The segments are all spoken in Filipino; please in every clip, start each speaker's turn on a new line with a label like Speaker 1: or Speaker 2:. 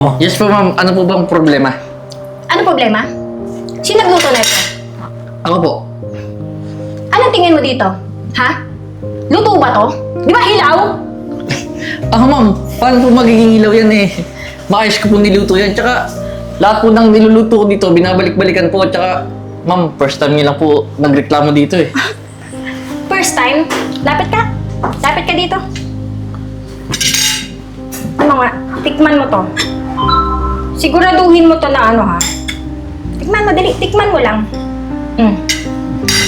Speaker 1: Yes po ma'am, ano po bang problema?
Speaker 2: Ano problema? Sino nagluto na ito?
Speaker 1: Ako po.
Speaker 2: Anong tingin mo dito? Ha? Luto ba to? Di ba hilaw?
Speaker 1: Ma'am, paano po magiging ilaw yan eh? Maayos ko po niluto yan, tsaka lahat po ng niluluto ko dito, binabalik-balikan po, tsaka ma'am, first time niyo lang po nagreklamo dito eh.
Speaker 2: First time? Lapit ka. Lapit ka dito. Ano nga? Tikman mo to. Siguraduhin mo to na ano ha. Tikman mo, dali. Tikman mo lang.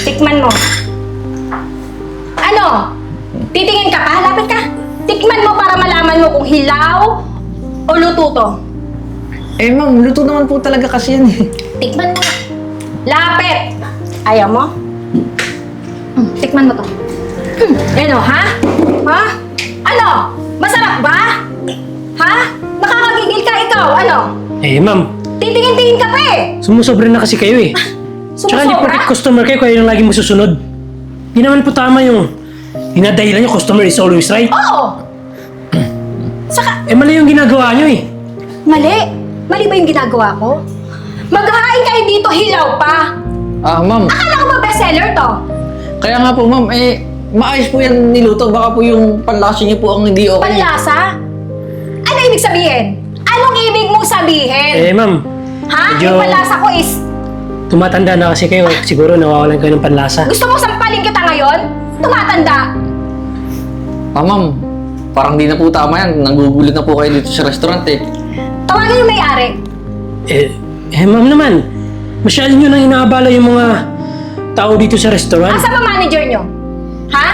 Speaker 2: Tikman mo. Ano? Titingin ka pa? Lapit ka. Tikman mo para malaman mo kung hilaw o luto to.
Speaker 1: Eh ma'am, luto naman po talaga kasi yan eh.
Speaker 2: Tikman mo nga. Lapit! Ayaw mo? Tikman mo to. Ano, ha? Ha? Ano? Masarap ba? Ha? Nakakagigil ka ikaw, ano?
Speaker 3: Eh, ma'am,
Speaker 2: Titingin-tingin ka pa eh!
Speaker 3: sumusobra na kasi kayo eh. Tsaka hindi porket customer kayo, kayo lang lagi masusunod. Di naman po tama yung dinadahilan nyo, customer is always right.
Speaker 2: Oo! Saka,
Speaker 3: Eh, mali yung ginagawa nyo eh.
Speaker 2: mali. Mali ba yung ginagawa ko? Maghahain kayo dito, hilaw pa.
Speaker 1: Ma'am,
Speaker 2: Akala ko ba bestseller to?
Speaker 1: kaya nga po ma'am, eh, maayos po yan niluto, baka po yung panlasa niyo po ang hindi okay.
Speaker 2: Panlasa? Ano ibig sabihin? Anong ibig mong sabihin?
Speaker 3: Eh, ma'am,
Speaker 2: Ha?
Speaker 3: medyo-
Speaker 2: Yung panlasa ko is,
Speaker 3: tumatanda na kasi kayo. Siguro nawawalan kayo ng panlasa.
Speaker 2: gusto mo sampalin kita ngayon? Tumatanda.
Speaker 1: Ma'am, parang di na po tama yan, nagugulit na po kayo dito sa restaurant eh.
Speaker 2: Tawagin yung may-ari.
Speaker 3: Ma'am naman, masyado nyo nang inaabala yung mga tao dito sa restaurant.
Speaker 2: Asa ba manager nyo? Ha?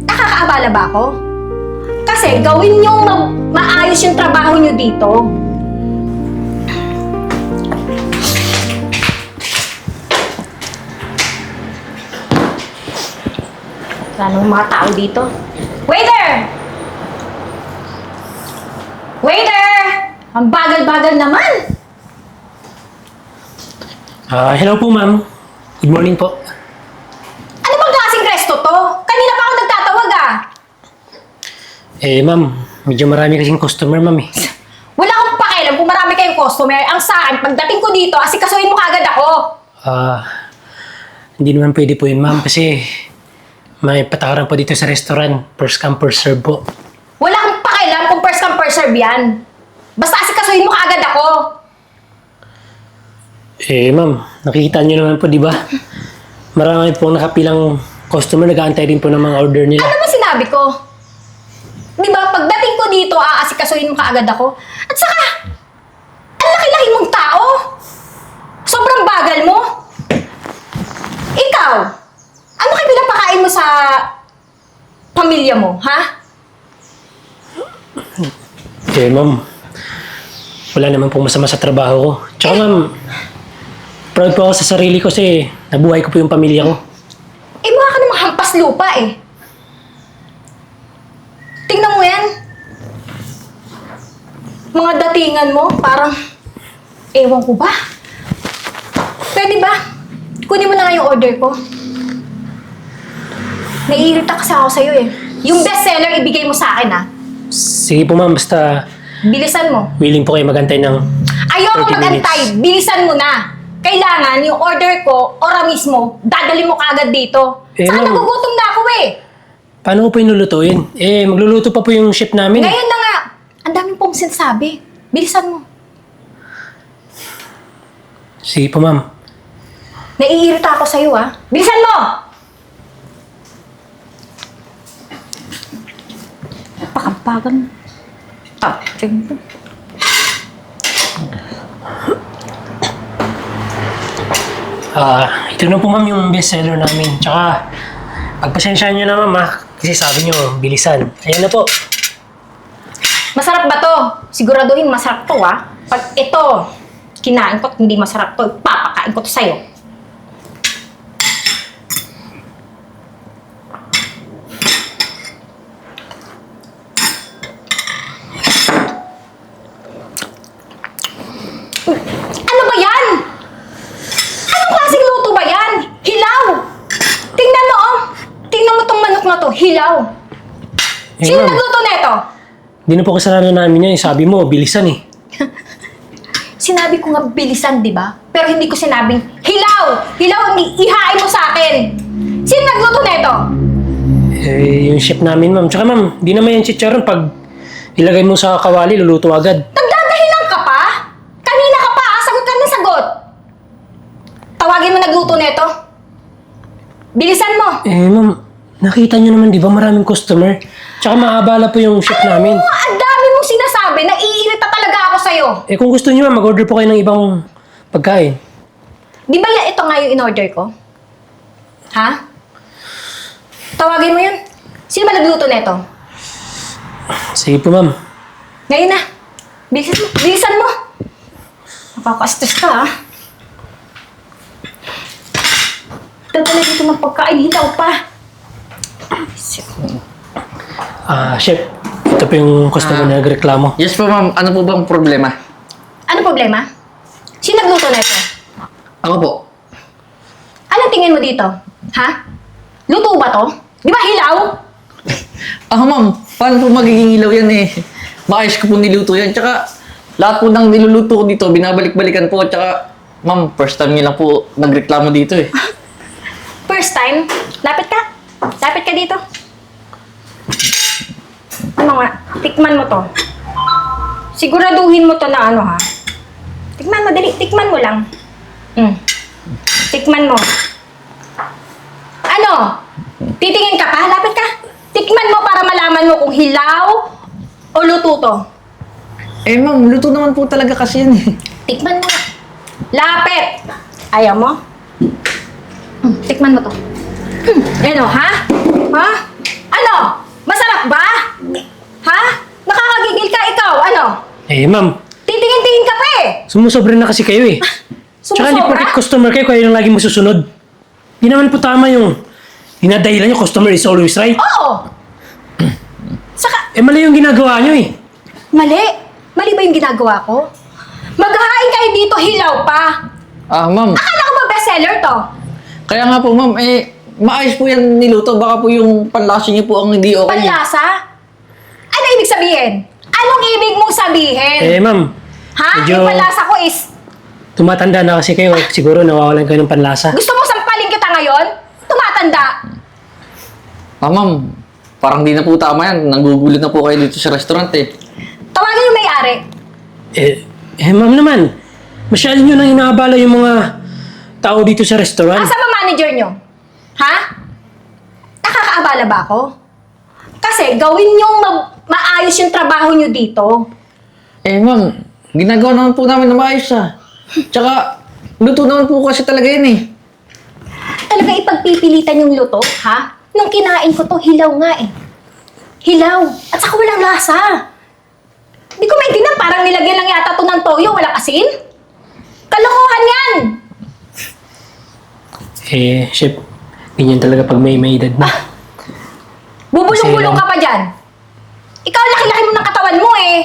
Speaker 2: Nakakaabala ba ako? Kasi gawin nyo maayos yung trabaho nyo dito. Wala mga tao dito. Waiter! Waiter! Ang bagal-bagal naman!
Speaker 3: Hello po, ma'am. Good morning po.
Speaker 2: Ano bang klaseng resto to? Kanina pa ako nagtatawag ah!
Speaker 3: Ma'am, medyo marami kasing customer, ma'am eh.
Speaker 2: Wala akong pakialam kung marami kayong customer. Ang sa akin, pagdating ko dito, asikasuhin mo kagad ako.
Speaker 3: Hindi naman pwede po yun, ma'am, kasi may patakaran po dito sa restaurant. First come, first serve po.
Speaker 2: Wala akong pakialam kung first come, first serve yan. Basta asikasuhin mo kagad ako.
Speaker 3: Ma'am, nakikita niyo naman po, di ba? Marami pong nakapilang customer, nag-aantay din po ng mga order nila.
Speaker 2: Ano ba sinabi ko? Di ba, pagdating ko dito, aasikasuhin mo kaagad ako. At saka, ang laki-laki mong tao. Sobrang bagal mo. Ikaw, ano kayo pinapakain mo sa pamilya mo, ha?
Speaker 3: Ma'am, wala naman pong masama sa trabaho ko. Tsaka, ma'am, proud po ako sa sarili ko kasi nabuhay ko po yung pamilya ko.
Speaker 2: Mukha ka namang hampas lupa eh. Tingnan mo yan. Mga datingan mo, parang, ewan ko ba? Pwede ba? Kunin mo na nga yung order ko. Naiirita kasi ako sa'yo eh. Yung bestseller, ibigay mo sa akin ah.
Speaker 3: Sige po, ma'am, basta
Speaker 2: Bilisan mo.
Speaker 3: willing po kayo magantay ng
Speaker 2: Ayoko
Speaker 3: 30
Speaker 2: magantay.
Speaker 3: minutes.
Speaker 2: Bilisan mo na. Kailangan yung order ko, ora mismo, dadali mo kaagad dito. Saka
Speaker 3: ma'am.
Speaker 2: nagugutom na ako eh.
Speaker 3: Paano ko po yung lulutuin? Magluluto pa po yung chef namin.
Speaker 2: Ngayon na nga. Ang daming pong sinasabi. Bilisan mo.
Speaker 3: Sige po, ma'am.
Speaker 2: Naiirita ako sa'yo, ah. Bilisan mo! Napakabagan. Tingnan.
Speaker 3: Ito na po, ma'am, yung bestseller namin. Tsaka, pagpasensyaan nyo na, ma'am, kasi sabi nyo, bilisan. Ayan na po.
Speaker 2: Masarap ba to? Siguraduhin masarap to, ah. Pag ito, kinain ko at hindi masarap to, ipapakain ko to sa'yo. Ano ba yan? Anong klaseng luto ba yan? Hilaw! Tingnan mo, oh. Tingnan mo tong manok na to, hilaw. Sino
Speaker 3: ma'am.
Speaker 2: nagluto nito?
Speaker 3: Hindi na po kasalanan namin yan. Sabi mo, bilisan eh.
Speaker 2: Sinabi ko nga bilisan, di ba? Pero hindi ko sinabing, hilaw! Hilaw ang ihain mo sa akin! Sino nagluto nito?
Speaker 3: Yung chef namin, ma'am. Tsaka ma'am, di naman yung chicharon pag ilagay mo sa kawali, luluto agad.
Speaker 2: Nagdadahilan ka pa? Kanina ka pa, sagot ka ng sagot! Tawagin mo nagluto nito. Bilisan mo!
Speaker 3: Ma'am, nakita nyo naman, di ba maraming customer? Tsaka maabala po yung chef namin.
Speaker 2: Oh, ang dami mong sinasabi, naiirita talaga ako sa'yo.
Speaker 3: Kung gusto nyo ma'am, mag-order po kayo ng ibang pagkain.
Speaker 2: Di ba ito nga yung in-order ko? Ha? Tawagin mo yun. Sino ba nagluto nito?
Speaker 3: Sige po ma'am.
Speaker 2: Ngayon na. Bilisan mo. Bilisan mo. Nakaka-stress ka, ha? Dadala dito ng pagkain, hilaw pa.
Speaker 3: Chef, ito po yung customer na nagreklamo.
Speaker 1: Yes po, ma'am. Ano po bang problema?
Speaker 2: Ano problema? Sino nagluto nito?
Speaker 1: Ako po.
Speaker 2: Anong tingin mo dito? Ha? Luto ba to? Di ba hilaw?
Speaker 1: Ma'am. Paano po magiging ilaw yan eh? Maayos ko po niluto yan. Tsaka, lahat po ng niluluto ko dito, binabalik-balikan po. Tsaka, ma'am, first time niyo lang po nagreklamo dito eh.
Speaker 2: First time? Lapit ka. Lapit ka dito. Ano nga? Tikman mo to. Siguraduhin mo to na ano, ha? Tikman mo, dali. Tikman mo lang. Tikman mo. Ano? Titingin ka pa? Lapit ka. Tikman mo para malaman mo kung hilaw o luto to.
Speaker 1: Ma'am, luto naman po talaga kasi yan eh.
Speaker 2: Tikman mo. Lapit! Ayaw mo? Tikman mo to. Ano, ha? Ha? Ano? Masarap ba? Ha? Nakakagigil ka ikaw, ano?
Speaker 3: Ma'am,
Speaker 2: Titingin-tingin ka pa eh!
Speaker 3: sumusobra na kasi kayo eh. Tsaka hindi porket
Speaker 2: Sumusobra?
Speaker 3: customer kayo, kayo lang lagi masusunod. Di naman po tama yung dinadahilan nyo, customer is always right.
Speaker 2: Oo! Saka,
Speaker 3: Mali yung ginagawa nyo eh.
Speaker 2: mali. Mali ba yung ginagawa ko? Maghahain kayo dito, hilaw pa.
Speaker 1: Ma'am.
Speaker 2: Akala ko ba bestseller to?
Speaker 1: Kaya nga po, ma'am, maayos po yan niluto. Baka po yung panlasa niyo po ang hindi okay.
Speaker 2: Panlasa? Ano ibig sabihin? Anong ibig mong sabihin?
Speaker 3: Ma'am,
Speaker 2: Ha?
Speaker 3: medyo-
Speaker 2: Yung panlasa ko is,
Speaker 3: tumatanda na kasi kayo. Siguro nawawalan kayo ng panlasa.
Speaker 2: gusto mo sampalin kita ngayon? Tumatanda.
Speaker 1: Ma'am, parang di na po tama yan. Nanggugulo na po kayo dito sa restaurant eh.
Speaker 2: Tawagin yung may-ari.
Speaker 3: Ma'am naman, masyado nyo nang inaabala yung mga tao dito sa restaurant.
Speaker 2: Asa ba manager nyo? Ha? Nakakaabala ba ako? Kasi gawin yung maayos yung trabaho nyo dito.
Speaker 1: Ma'am, ginagawa naman po namin na maayos ah. Tsaka, luto naman po kasi talaga yan eh.
Speaker 2: Talaga ipagpipilitan yung luto, ha? Nung kinain ko to, hilaw nga eh. Hilaw. At saka walang lasa. Di ko maintindihan, parang nilagyan lang yata to ng toyo, walang asin. Kalokohan yan!
Speaker 3: Chef, ganyan talaga pag may edad na.
Speaker 2: Bubulong-bulong
Speaker 3: Kasi
Speaker 2: ka pa dyan. Ikaw, laki-laki mo ng katawan mo eh.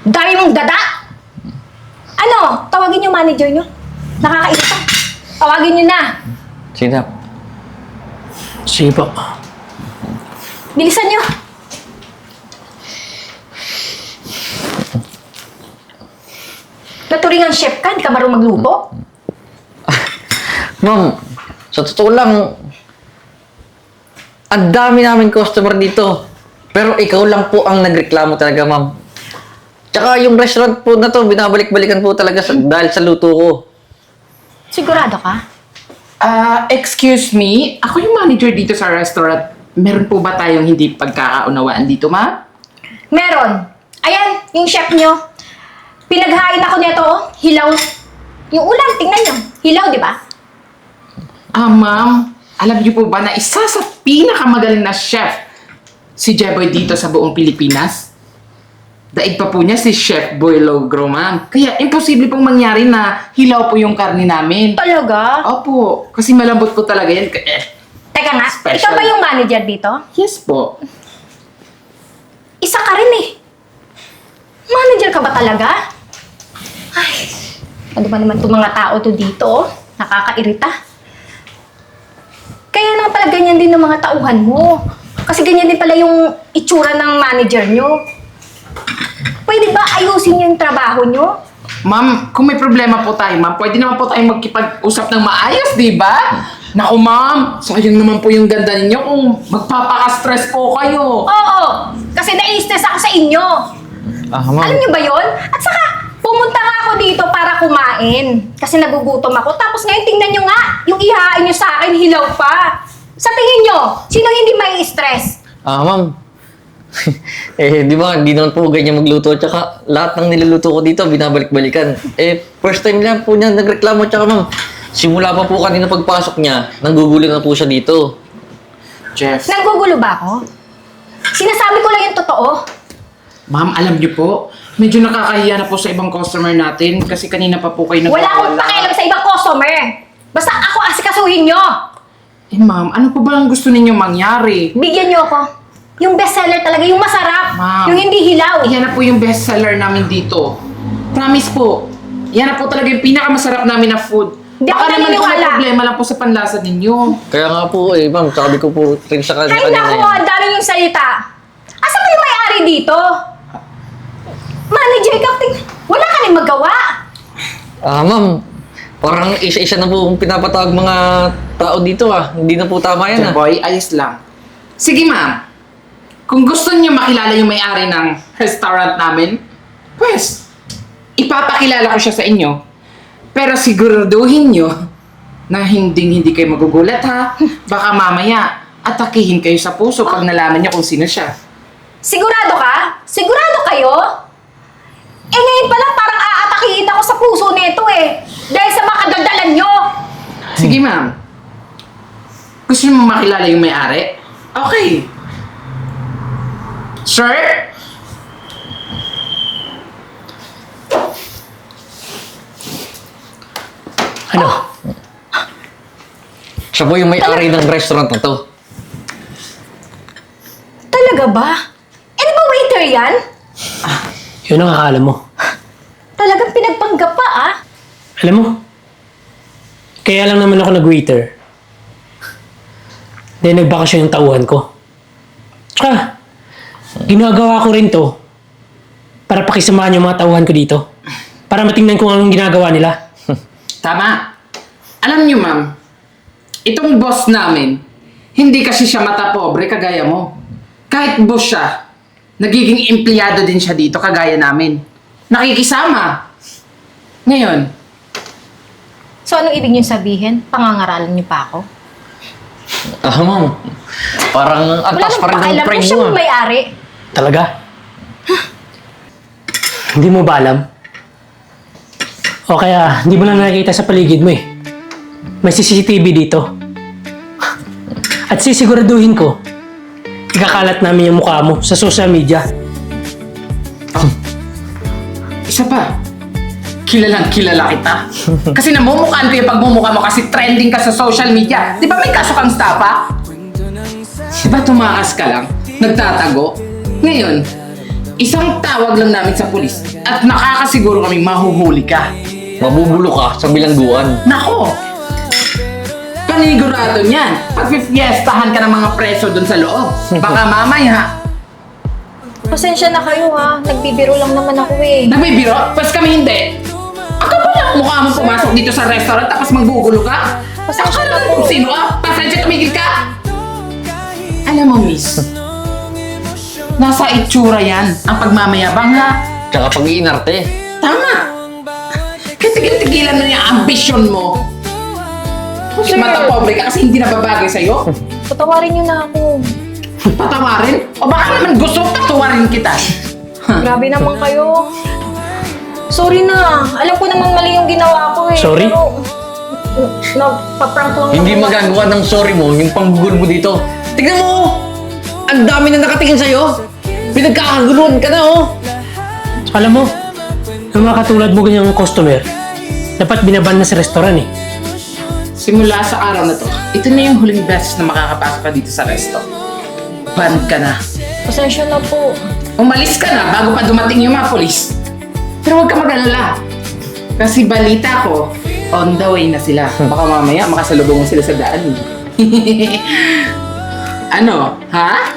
Speaker 2: Dami mong dada. Ano? Tawagin yung manager nyo. Nakakairita. Tawagin nyo na.
Speaker 1: Sige na.
Speaker 3: Sige po.
Speaker 2: Bilisan nyo. Naturingan chef ka, hindi ka marunong magluto.
Speaker 1: Ma'am, sa totoo lang, ang dami namin customer dito. Pero ikaw lang po ang nagreklamo talaga, ma'am. Tsaka yung restaurant po na to, binabalik-balikan po talaga dahil sa luto ko.
Speaker 2: Sigurado ka?
Speaker 4: Excuse me, ako yung manager dito sa restaurant. Meron po ba tayong hindi pagkakaunawaan dito, ma?
Speaker 2: Meron. Ayan, yung chef nyo. Pinaghain ako nito, oh. Hilaw. Yung ulam, tingnan nyo. Hilaw, di ba?
Speaker 4: Ma'am, alam niyo po ba na isa sa pinakamagaling na chef si Jeboy dito sa buong Pilipinas? Daig pa po niya si Chef Boy Logro, ma'am. Kaya imposible pong mangyari na hilaw po yung karne namin.
Speaker 2: Talaga?
Speaker 4: Opo, kasi malambot po talaga yan.
Speaker 2: Teka nga,
Speaker 4: Special.
Speaker 2: ikaw ba yung manager dito?
Speaker 4: Yes po.
Speaker 2: Isa ka rin eh. Manager ka ba talaga? Ay, ano ba naman itong mga tao to dito? Oh? Nakakairita. Kaya naman pala ganyan din ng mga tauhan mo. Kasi ganyan din pala yung itsura ng manager nyo. Pwede ba ayusin yung trabaho nyo?
Speaker 4: Ma'am, kung may problema po tayo, ma'am, pwede naman po tayong magkipag-usap ng maayos, di ba? Naku, ma'am, sayang naman po yung ganda ninyo kung magpapaka-stress po kayo.
Speaker 2: Oo, kasi nai-stress ako sa inyo.
Speaker 1: Ma'am.
Speaker 2: Alam niyo ba yon? At saka, pumunta nga ako dito para kumain. Kasi nagugutom ako. Tapos ngayon, tingnan nyo nga, yung ihain nyo sa akin, hilaw pa. Sa tingin nyo, sino hindi may stress?
Speaker 1: Ma'am. Di ba, hindi naman po ganyan magluto. Tsaka, lahat ng niluluto ko dito, binabalik-balikan. First time lang po niya nagreklamo. Tsaka, ma'am, simula pa po kanina pagpasok niya, nanggugulo na po siya dito.
Speaker 4: Jeff.
Speaker 2: Nanggugulo ba ako? Sinasabi ko lang yung totoo.
Speaker 4: Ma'am, alam niyo po, medyo nakakahiya na po sa ibang customer natin kasi kanina pa po kayo
Speaker 2: Wala akong pakialam sa ibang customer. Basta ako asikasuhin nyo.
Speaker 4: Ma'am, ano pa ba ang gusto ninyo mangyari?
Speaker 2: Bigyan nyo ako. Yung bestseller talaga, yung masarap.
Speaker 4: Ma'am.
Speaker 2: Yung hindi hilaw.
Speaker 4: Yan na po yung best seller namin dito. Promise po. Yan na po talaga yung pinakamasarap namin na food.
Speaker 2: Hindi ako
Speaker 4: Baka naman po may
Speaker 2: naniniwala.
Speaker 4: problema lang po sa panlasa ninyo.
Speaker 1: Kaya nga po, ma'am, sabi ko po rin sa kanya
Speaker 2: Ay naku, ang dami yung salita. Asa ba yung may-ari dito? Manny Jacob, wala ka rin magawa.
Speaker 1: Ma'am, parang isa-isa na po pinapatawag mga tao dito Hindi na po tama yan
Speaker 4: Boy, ayos lang. Sige ma'am. Kung gusto niyo makilala yung may-ari ng restaurant namin, pues, ipapakilala ko siya sa inyo. Pero siguraduhin niyo na hindi kayo magugulat ha. Baka mamaya, atakihin kayo sa puso pag nalaman niyo kung sino siya.
Speaker 2: Sigurado ka? Sigurado kayo? Ngayon pa lang parang aatakihin ako sa puso nito Dahil sa mga kadaldalan nyo.
Speaker 4: Sige ma'am. Gusto niyo makilala yung may-ari? Okay. Sir?
Speaker 3: Ano?
Speaker 1: Siya po yung may-ari ng restaurant na to.
Speaker 2: Talaga ba? Di ba waiter yan?
Speaker 3: Yun ang akala mo.
Speaker 2: Talagang pinagpanggap pa
Speaker 3: Alam mo, kaya lang naman ako nag-waiter. Dahil nagbakasyon yung tauhan ko. Tsaka, ginagawa ko rin to para pakisamahan yung mga tauhan ko dito. Para matingnan kung anong ginagawa nila.
Speaker 4: Tama. Alam niyo ma'am, itong boss namin, hindi kasi siya mata pobre kagaya mo. Kahit boss siya, nagiging empleyado din siya dito kagaya namin. Nakikisama. Ngayon,
Speaker 2: So anong ibig niyo sabihin? Pangangaralan niyo pa ako?
Speaker 1: Ma'am, parang
Speaker 2: Wala
Speaker 1: antas
Speaker 2: nang
Speaker 1: pa rin ng
Speaker 2: pakialam
Speaker 1: prime
Speaker 2: kung siya
Speaker 1: mo
Speaker 2: yung may-ari.
Speaker 3: Talaga? Hindi mo ba alam? O kaya, hindi mo lang nakikita sa paligid mo May CCTV dito. At sisiguraduhin ko, ikakalat namin yung mukha mo sa social media.
Speaker 4: isa pa. Kilalang kilala kita. Kasi namumukhaan ko yung pagmumukha mo kasi trending ka sa social media. Di ba may kaso kang stapa? Di ba tumakas ka lang? Nagtatago? Ngayon, isang tawag lang namin sa pulis at nakakasiguro kaming mahuhuli ka.
Speaker 1: Mabubulo ka sa bilangguan.
Speaker 4: Nako! Panigurado niyan. Pagpifiestahan ka ng mga preso dun sa loob. Baka mamaya,
Speaker 2: Pasensya na kayo nagbibiro lang naman ako
Speaker 4: nagbibiro, pas kami hindi. Ako pa lang mukha mo pumasok dito sa restaurant tapos maggugulo ka?
Speaker 2: Pasensya na
Speaker 4: Akala
Speaker 2: po.
Speaker 4: mo kung sino ka? Pasensya, tumigil ka! Alam mo, miss, nasa itsura yan ang pagmamayabang ha.
Speaker 1: Tsaka pag-iinarte.
Speaker 4: Tama! Kaya tigil-tigilan mo yung ambisyon mo.
Speaker 2: Sir.
Speaker 4: Mata pobre ka kasi hindi nababagay sa'yo.
Speaker 2: Patawarin niyo na ako.
Speaker 4: Patawarin? O baka naman gusto patawarin kita.
Speaker 2: Grabe naman kayo. Sorry na. Alam ko naman mali yung ginawa ko
Speaker 3: Sorry?
Speaker 2: Pero, nagpa-prank lang
Speaker 1: Hindi
Speaker 2: naman.
Speaker 1: magagawa ng sorry mo yung panggugul mo dito. Tignan mo! Ang dami na nakatingin sa'yo! Pinagkakaguluhan ka na
Speaker 3: Alam mo, yung mga katulad mo ganyang customer, dapat binaban na sa restaurant
Speaker 4: Simula sa araw na to, ito na yung huling beses na makakapasok ka dito sa resto. Banned ka na.
Speaker 2: Pasensya na po.
Speaker 4: Umalis ka na bago pa dumating yung mga polis. Pero huwag ka mag-alala. Kasi balita ko, on the way na sila. Baka mamaya makasalubong mo sila sa daan. Ano? Ha?